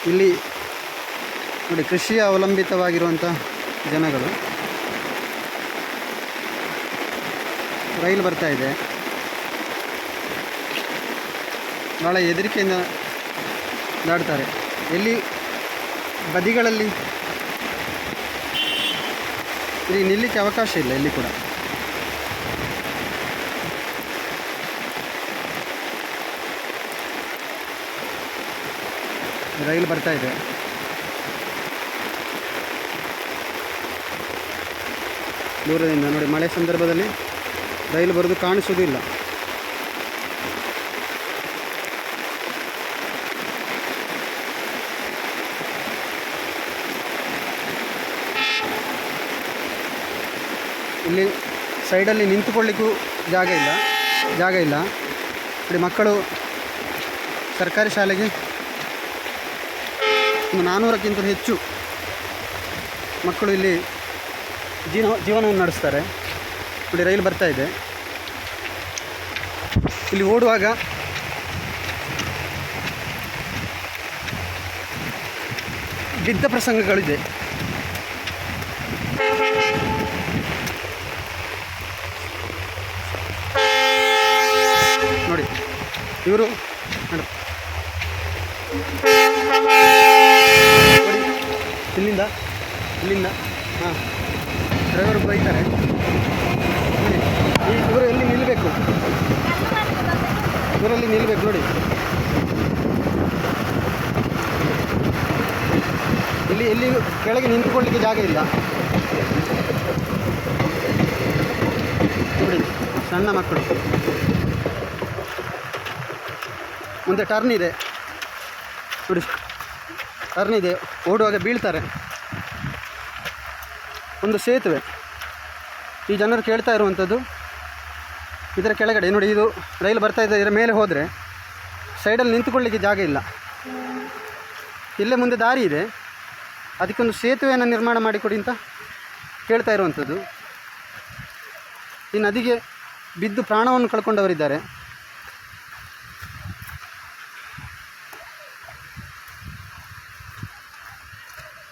ಇಲ್ಲಿ ನೋಡಿ ಕೃಷಿ ಅವಲಂಬಿತವಾಗಿರುವಂಥ ಜನಗಳು. ರೈಲು ಬರ್ತಾ ಇದೆ. ಭಾಳ ಹೆದರಿಕೆಯಿಂದ ದಾಡ್ತಾರೆ. ಎಲ್ಲಿ ಬದಿಗಳಲ್ಲಿ ಇಲ್ಲಿ ನಿಲ್ಲಕ್ಕೆ ಅವಕಾಶ ಇಲ್ಲ ಎಲ್ಲಿ ಕೂಡ. ರೈಲು ಬರ್ತಾ ಇದೆ. ದೂರದಿಂದ ನೋಡಿ, ಮಳೆ ಸಂದರ್ಭದಲ್ಲಿ ರೈಲು ಬರೋದು ಕಾಣಿಸೋದಿಲ್ಲ. ಇಲ್ಲಿ ಸೈಡಲ್ಲಿ ನಿಂತುಕೊಳ್ಳಿಕ್ಕೂ ಜಾಗ ಇಲ್ಲ. ನೋಡಿ, ಮಕ್ಕಳು ಸರ್ಕಾರಿ ಶಾಲೆಗೆ ಒಂದು 400ಕ್ಕಿಂತ ಹೆಚ್ಚು ಮಕ್ಕಳು ಇಲ್ಲಿ ಜೀವನವನ್ನು ನಡೆಸ್ತಾರೆ. ನೋಡಿ, ರೈಲು ಬರ್ತಾ ಇದೆ. ಇಲ್ಲಿ ಓಡುವಾಗ ಬಿದ್ದ ಪ್ರಸಂಗಗಳಿದೆ. ನೋಡಿ, ಇವರು ಇಲ್ಲಿಂದ ಹಾಂ ಡ್ರೈವರ್ ಬೈತಾರೆ. ನೋಡಿ, ಇವರು ಎಲ್ಲಿ ನಿಲ್ಲಬೇಕು, ಇವರಲ್ಲಿ ನಿಲ್ಲಬೇಕು. ನೋಡಿ, ಎಲ್ಲಿ ಕೆಳಗೆ ನಿಂತುಕೊಳ್ಳಿಕ್ಕೆ ಜಾಗ ಇಲ್ಲ. ನೋಡಿ, ಸಣ್ಣ ಮಕ್ಕಳು. ಮುಂದೆ ಟರ್ನ್ ಇದೆ. ನೋಡಿ, ಟರ್ನ್ ಇದೆ, ಓಡುವಾಗ ಬೀಳ್ತಾರೆ. ಒಂದು ಸೇತುವೆ. ಈ ಜನರು ಕೇಳ್ತಾ ಇರುವಂಥದ್ದು ಇದರ ಕೆಳಗಡೆ. ನೋಡಿ, ಇದು ರೈಲು ಬರ್ತಾ ಇದೆ. ಇದರ ಮೇಲೆ ಹೋದರೆ ಸೈಡಲ್ಲಿ ನಿಂತುಕೊಳ್ಳಿಕ್ಕೆ ಜಾಗ ಇಲ್ಲ. ಇಲ್ಲೇ ಮುಂದೆ ದಾರಿ ಇದೆ, ಅದಕ್ಕೊಂದು ಸೇತುವೆಯನ್ನು ನಿರ್ಮಾಣ ಮಾಡಿಕೊಡಿ ಅಂತ ಕೇಳ್ತಾ ಇರುವಂಥದ್ದು. ಈ ನದಿಗೆ ಬಿದ್ದು ಪ್ರಾಣವನ್ನು ಕಳ್ಕೊಂಡವರಿದ್ದಾರೆ.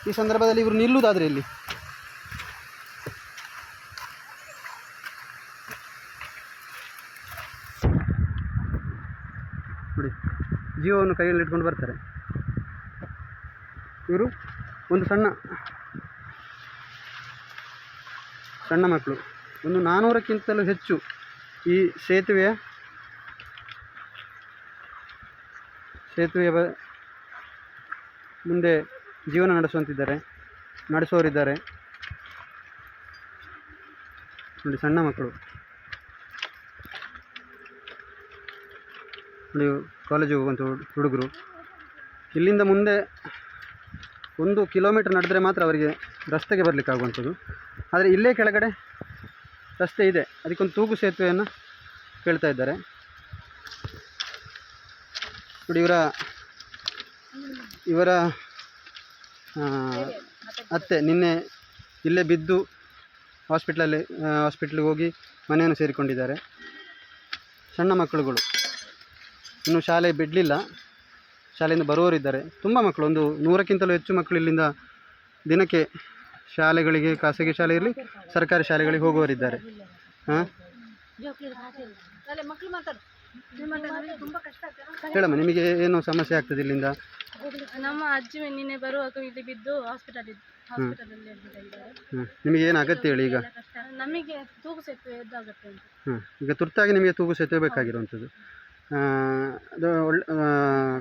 ಈ ಸಂದರ್ಭದಲ್ಲಿ ಇವರು ನಿಲ್ಲುವುದಾದರೆ ಇಲ್ಲಿ ನೋಡಿ, ಜೀವವನ್ನು ಕೈಯಲ್ಲಿ ಇಟ್ಕೊಂಡು ಬರ್ತಾರೆ. ಇವರು ಒಂದು ಸಣ್ಣ ಮಕ್ಕಳು. ಒಂದು 400ಕ್ಕಿಂತಲೂ ಹೆಚ್ಚು ಈ ಸೇತುವೆಯ ಮುಂದೆ ಜೀವನ ನಡೆಸುವವರಿದ್ದಾರೆ. ನೋಡಿ, ಸಣ್ಣ ಮಕ್ಕಳು. ನೋಡಿ, ಕಾಲೇಜಿಗೆ ಹೋಗುವಂಥ ಹುಡುಗರು. ಇಲ್ಲಿಂದ ಮುಂದೆ 1 ಕಿಲೋಮೀಟರ್ ನಡೆದರೆ ಮಾತ್ರ ಅವರಿಗೆ ರಸ್ತೆಗೆ ಬರಲಿಕ್ಕಾಗುವಂಥದ್ದು. ಆದರೆ ಇಲ್ಲೇ ಕೆಳಗಡೆ ರಸ್ತೆ ಇದೆ, ಅದಕ್ಕೊಂದು ತೂಗು ಸೇತುವೆಯನ್ನು ಕೇಳ್ತಾ ಇದ್ದಾರೆ. ನೋಡಿ, ಇವರ ಅತ್ತೆ ನಿನ್ನೆ ಇಲ್ಲೇ ಬಿದ್ದು ಹಾಸ್ಪಿಟ್ಲಿಗೆ ಹೋಗಿ ಮನೆಯನ್ನು ಸೇರಿಕೊಂಡಿದ್ದಾರೆ. ಸಣ್ಣ ಮಕ್ಕಳುಗಳು ಇನ್ನೂ ಶಾಲೆ ಬಿಡಲಿಲ್ಲ, ಶಾಲೆಯಿಂದ ಬರುವವರಿದ್ದಾರೆ. ತುಂಬ ಮಕ್ಕಳು, ಒಂದು 100ಕ್ಕಿಂತಲೂ ಹೆಚ್ಚು ಮಕ್ಕಳು ಇಲ್ಲಿಂದ ದಿನಕ್ಕೆ ಶಾಲೆಗಳಿಗೆ, ಖಾಸಗಿ ಶಾಲೆ ಇರಲಿ ಸರ್ಕಾರಿ ಶಾಲೆಗಳಿಗೆ ಹೋಗುವವರಿದ್ದಾರೆ. ಹಾಂ, ಹೇಳಮ್ಮ, ನಿಮಗೆ ಏನು ಸಮಸ್ಯೆ ಆಗ್ತದೆ ಇಲ್ಲಿಂದ? ನಮ್ಮ ಅಜ್ಜಿ ನಿನ್ನೆ ಬರುವಾಗ ಇಲ್ಲಿ ಬಿದ್ದು ಹಾಸ್ಪಿಟಲಲ್ಲಿ ನಿಮಗೆ ಏನು ಅಗತ್ಯ ಹೇಳಿ? ಈಗ ನಮಗೆ ತೂಗು ಸೇತುವೆ ಅಗತ್ಯ ಉಂಟು. ಈಗ ತುರ್ತಾಗಿ ನಿಮಗೆ ತೂಗು ಸೇತುವೆ ಬೇಕಾಗಿರುವಂಥದ್ದು. ಅದು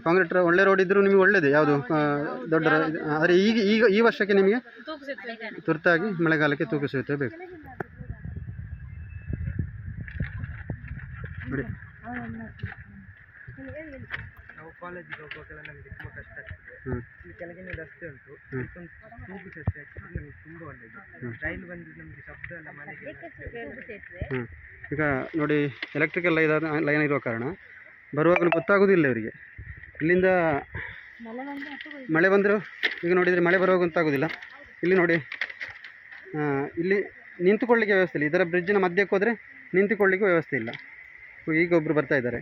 ಕಾಂಕ್ರೀಟ್ ಒಳ್ಳೆ ರೋಡ್ ಇದ್ದರೂ ನಿಮಗೆ ಒಳ್ಳೆಯದೇ, ಯಾವುದು ದೊಡ್ಡ. ಆದರೆ ಈಗ ಈ ವರ್ಷಕ್ಕೆ ನಿಮಗೆ ತುರ್ತಾಗಿ ಮಳೆಗಾಲಕ್ಕೆ ತೂಗು ಸೇತುವೆ ಬೇಕು. ನೋಡಿ, ನಾವು ಕಾಲೇಜಿಗೆ ಹೋಗುವಾಗೆಲ್ಲ ನಮಗೆ ತುಂಬ ಕಷ್ಟ ಆಗ್ತದೆ. ಇಲ್ಲಿ ಕೆಳಗಿನ ರಸ್ತೆ ಉಂಟು, ತೂಗು ಸೇತುವೆ ನಮಗೆ ತುಂಬ ಒಳ್ಳೆಯದು. ರೈಲು ಬಂದು ನಮಗೆ ಶಬ್ದ ಎಲ್ಲ ಮನೆಗೆ. ಈಗ ನೋಡಿ, ಎಲೆಕ್ಟ್ರಿಕಲ್ ಲೈನ್ ಇರೋ ಕಾರಣ ಬರುವಾಗಲೂ ಗೊತ್ತಾಗೋದಿಲ್ಲ ಇವರಿಗೆ. ಇಲ್ಲಿಂದ ಮಳೆ ಬಂದರೂ ಈಗ ನೋಡಿದರೆ ಮಳೆ ಬರುವಾಗ ಗೊತ್ತಾಗೋದಿಲ್ಲ. ಇಲ್ಲಿ ನೋಡಿ, ಇಲ್ಲಿ ನಿಂತುಕೊಳ್ಳಿಕ್ಕೆ ವ್ಯವಸ್ಥೆ ಇಲ್ಲ. ಇದರ ಬ್ರಿಡ್ಜಿನ ಮಧ್ಯಕ್ಕೆ ಹೋದರೆ ನಿಂತುಕೊಳ್ಳಿಕ್ಕೆ ವ್ಯವಸ್ಥೆ ಇಲ್ಲ. ಈಗ ಒಬ್ಬರು ಬರ್ತಾ ಇದ್ದಾರೆ.